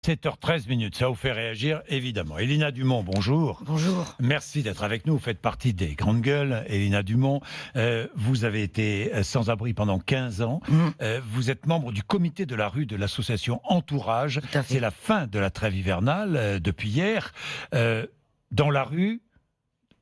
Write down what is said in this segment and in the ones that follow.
7h13, ça vous fait réagir, évidemment. Elina Dumont, bonjour. Bonjour. Merci d'être avec nous. Vous faites partie des grandes gueules. Elina Dumont, vous avez été sans-abri pendant 15 ans. Vous êtes membre du comité de la rue de l'association Entourage. C'est la fin de la trêve hivernale depuis hier. Dans la rue,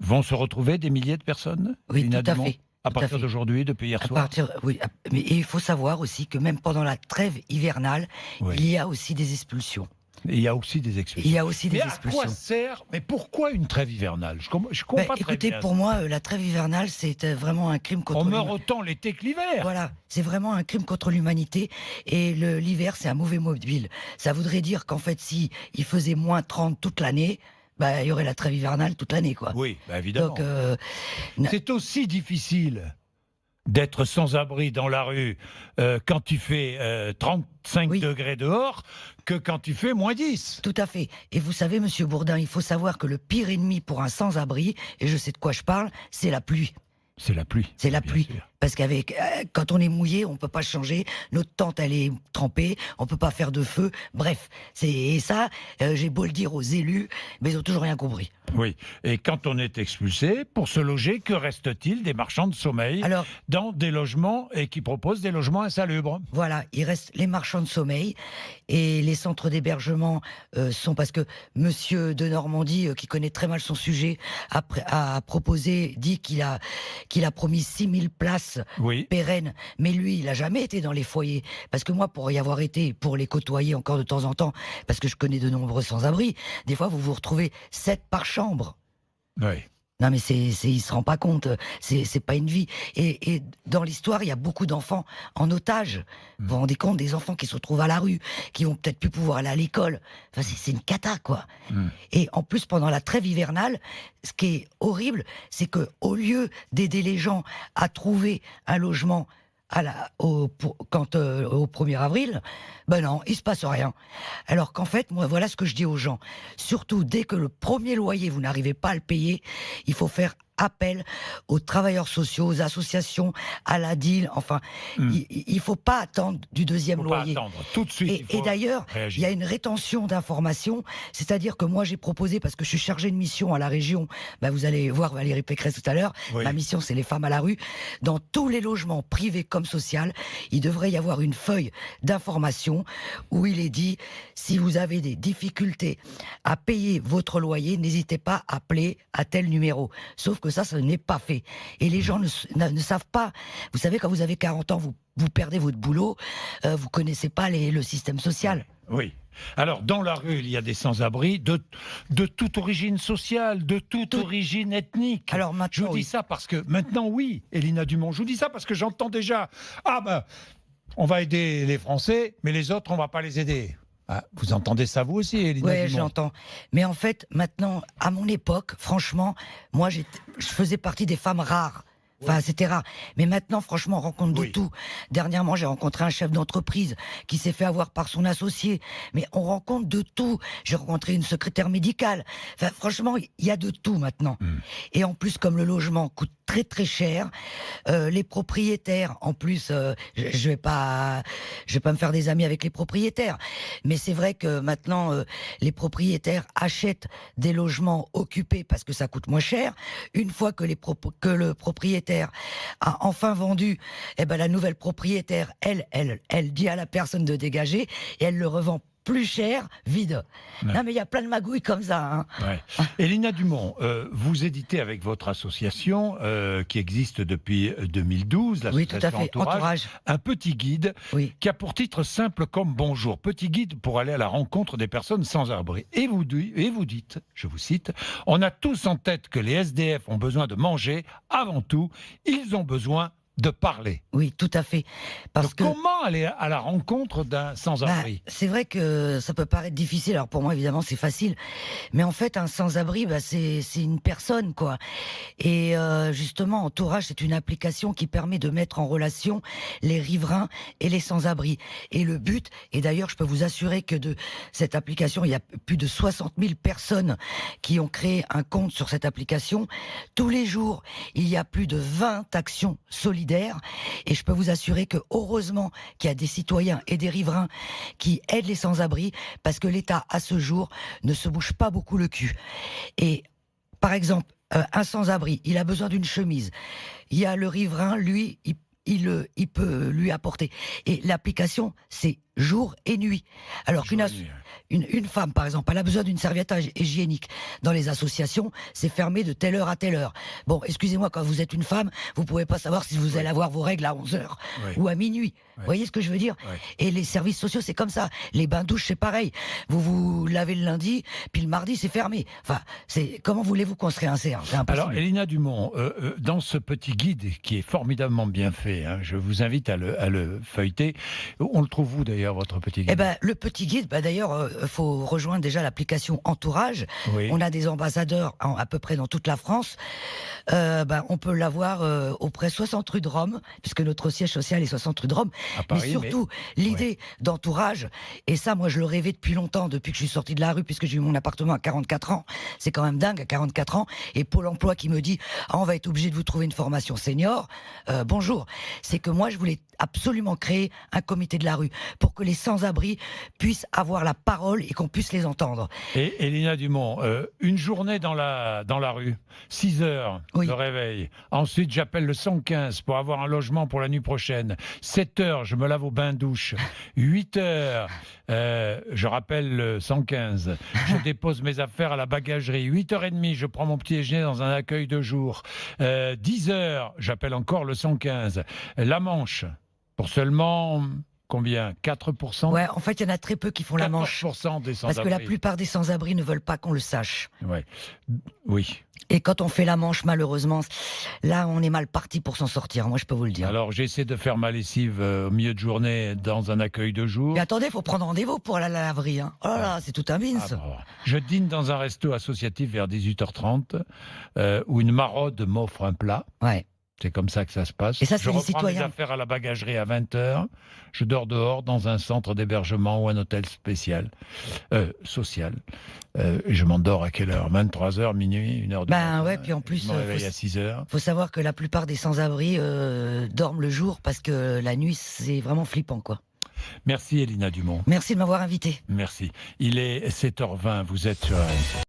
vont se retrouver des milliers de personnes? Oui, Elina tout à Dumont, fait. à partir d'aujourd'hui, depuis hier soir? Oui, mais il faut savoir aussi que même pendant la trêve hivernale, il y a aussi des expulsions. Il y a aussi des expulsions. Il y a aussi des expulsions. À quoi sert? Mais pourquoi une trêve hivernale? Je comprends pas très bien. Pour moi, la trêve hivernale, c'est vraiment un crime contre l'humanité. On meurt autant l'été que l'hiver. Voilà, c'est vraiment un crime contre l'humanité. Et l'hiver, c'est un mauvais mobile. Ça voudrait dire qu'en fait, si il faisait moins 30 toute l'année, il y aurait la trêve hivernale toute l'année, quoi. Oui, évidemment. Donc, c'est aussi difficile d'être sans abri dans la rue quand il fait 35 degrés dehors que quand il fait moins 10. Tout à fait. Et vous savez, Monsieur Bourdin, il faut savoir que le pire ennemi pour un sans-abri, et je sais de quoi je parle, c'est la pluie. C'est la pluie. C'est la pluie. Sûr. Parce quand on est mouillé, on peut pas changer. Notre tente, elle est trempée. On peut pas faire de feu. Bref, et ça, j'ai beau le dire aux élus, mais ils ont toujours rien compris. Oui. Et quand on est expulsé, pour se loger, que reste-t-il des marchands de sommeil dans des logements et qui proposent des logements insalubres? Voilà, il reste les marchands de sommeil et les centres d'hébergement sont parce que Monsieur de Normandie, qui connaît très mal son sujet, a proposé, dit qu'il a promis 6000 places pérennes, mais lui, il a jamais été dans les foyers. Parce que moi, pour y avoir été, pour les côtoyer encore de temps en temps, parce que je connais de nombreux sans-abri, des fois, vous vous retrouvez 7 par chambre. Oui. Non mais il se rend pas compte, c'est pas une vie. Et dans l'histoire, il y a beaucoup d'enfants en otage. Vous vous rendez compte, des enfants qui se retrouvent à la rue, qui vont peut-être plus pouvoir aller à l'école. Enfin, c'est une cata, quoi. Et en plus, pendant la trêve hivernale, ce qui est horrible, c'est que au lieu d'aider les gens à trouver un logement au 1er avril, non, il se passe rien. Alors qu'en fait, moi, voilà ce que je dis aux gens. Surtout, dès que le premier loyer, vous n'arrivez pas à le payer, il faut faire appel aux travailleurs sociaux, aux associations, à la DIL, enfin, il faut pas attendre du deuxième loyer. Pas attendre, tout de suite. Et d'ailleurs, il y a une rétention d'informations, c'est-à-dire que moi j'ai proposé, parce que je suis chargé de mission à la région, vous allez voir Valérie Pécresse tout à l'heure, ma mission c'est les femmes à la rue, dans tous les logements privés comme social, il devrait y avoir une feuille d'information où il est dit, si vous avez des difficultés à payer votre loyer, n'hésitez pas à appeler à tel numéro. Sauf que ça n'est pas fait. Et les gens ne savent pas. Vous savez, quand vous avez 40 ans, vous perdez votre boulot, vous connaissez pas le système social. Oui. Alors, dans la rue, il y a des sans-abri de toute origine sociale, de toute origine ethnique. Alors maintenant, je vous dis ça parce que maintenant, oui, Elina Dumont, je vous dis ça parce que j'entends déjà, on va aider les Français, mais les autres, on va pas les aider. Vous entendez ça vous aussi, Elina Dumont? Oui, je l'entends. Mais en fait, maintenant, à mon époque, franchement, moi, je faisais partie des femmes rares. Enfin, c'était rare. Mais maintenant, franchement, on rencontre de tout. Dernièrement, j'ai rencontré un chef d'entreprise qui s'est fait avoir par son associé. Mais on rencontre de tout. J'ai rencontré une secrétaire médicale. Enfin, franchement, il y a de tout maintenant. Et en plus, comme le logement coûte très très cher, les propriétaires, en plus, je vais pas me faire des amis avec les propriétaires. Mais c'est vrai que maintenant, les propriétaires achètent des logements occupés parce que ça coûte moins cher. Une fois que le propriétaire a enfin vendu, la nouvelle propriétaire, elle dit à la personne de dégager et elle le revend plus cher, vide. Non mais il y a plein de magouilles comme ça. Elina Dumont, vous éditez avec votre association qui existe depuis 2012, l'association Entourage, un petit guide qui a pour titre simple comme bonjour, petit guide pour aller à la rencontre des personnes sans abri. Et vous dites, je vous cite, on a tous en tête que les SDF ont besoin de manger, avant tout, ils ont besoin de parler. Oui, tout à fait. Comment aller à la rencontre d'un sans-abri? C'est vrai que ça peut paraître difficile. Alors pour moi, évidemment, c'est facile. Mais en fait, un sans-abri, c'est une personne, quoi. Et justement, Entourage, c'est une application qui permet de mettre en relation les riverains et les sans-abri. Et le but, et d'ailleurs, je peux vous assurer que de cette application, il y a plus de 60 000 personnes qui ont créé un compte sur cette application. Tous les jours, il y a plus de 20 actions solidaires solidaire. Et je peux vous assurer que heureusement qu'il y a des citoyens et des riverains qui aident les sans-abri, parce que l'État, à ce jour, ne se bouge pas beaucoup le cul. Et par exemple, un sans-abri, il a besoin d'une chemise. Il y a le riverain, lui, il peut lui apporter. Et l'application, c'est jour et nuit. Alors qu'une femme, par exemple, elle a besoin d'une serviette hygiénique. Dans les associations, c'est fermé de telle heure à telle heure. Bon, excusez-moi, quand vous êtes une femme, vous pouvez pas savoir si vous allez avoir vos règles à 11h ou à minuit. Vous voyez ce que je veux dire? Et les services sociaux, c'est comme ça. Les bains-douches, c'est pareil. Vous vous lavez le lundi, puis le mardi, c'est fermé. Enfin, comment voulez-vous construire un CR? C'est impossible. Alors, Elina Dumont, dans ce petit guide qui est formidablement bien fait, hein, je vous invite à le feuilleter. On le trouve où d'ailleurs, votre petit guide? Eh ben, le petit guide, d'ailleurs, faut rejoindre déjà l'application Entourage. On a des ambassadeurs à peu près dans toute la France. On peut l'avoir auprès 60 rue de Rome, puisque notre siège social est 60 rue de Rome. Paris, mais surtout, l'idée d'Entourage, et ça, moi, je le rêvais depuis longtemps, depuis que je suis sorti de la rue, puisque j'ai eu mon appartement à 44 ans. C'est quand même dingue, à 44 ans. Et Pôle emploi qui me dit, on va être obligé de vous trouver une formation senior. Bonjour. C'est que moi, je voulais absolument créer un comité de la rue pour que les sans-abri puissent avoir la parole et qu'on puisse les entendre. Et Elina Dumont, une journée dans la rue, 6 heures, le réveil. Ensuite, j'appelle le 115 pour avoir un logement pour la nuit prochaine. 7 heures, je me lave au bain-douche. 8 heures, je rappelle le 115. Je dépose mes affaires à la bagagerie. 8h30, je prends mon petit déjeuner dans un accueil de jour. 10 heures, j'appelle encore le 115. La Manche, pour seulement... Combien? 4%? Ouais, en fait, il y en a très peu qui font la Manche. 4% des sans-abri. Parce que la plupart des sans-abri ne veulent pas qu'on le sache. Ouais. Oui. Et quand on fait la Manche, malheureusement, là, on est mal parti pour s'en sortir. Moi, je peux vous le dire. Alors, j'essaie de faire ma lessive au milieu de journée dans un accueil de jour. Mais attendez, il faut prendre rendez-vous pour aller à la laverie. Hein. Oh là là, c'est tout un bins. Je dîne dans un resto associatif vers 18h30 où une maraude m'offre un plat. Ouais. C'est comme ça que ça se passe. Et ça, je reprends mes affaires à la bagagerie à 20h. Je dors dehors dans un centre d'hébergement ou un hôtel social. Et je m'endors à quelle heure? 23h, minuit, 1h du matin. Puis en plus, je me réveille à 6h. Il faut savoir que la plupart des sans-abri dorment le jour parce que la nuit, c'est vraiment flippant, quoi. Merci Elina Dumont. Merci de m'avoir invité. Merci. Il est 7h20, vous êtes sur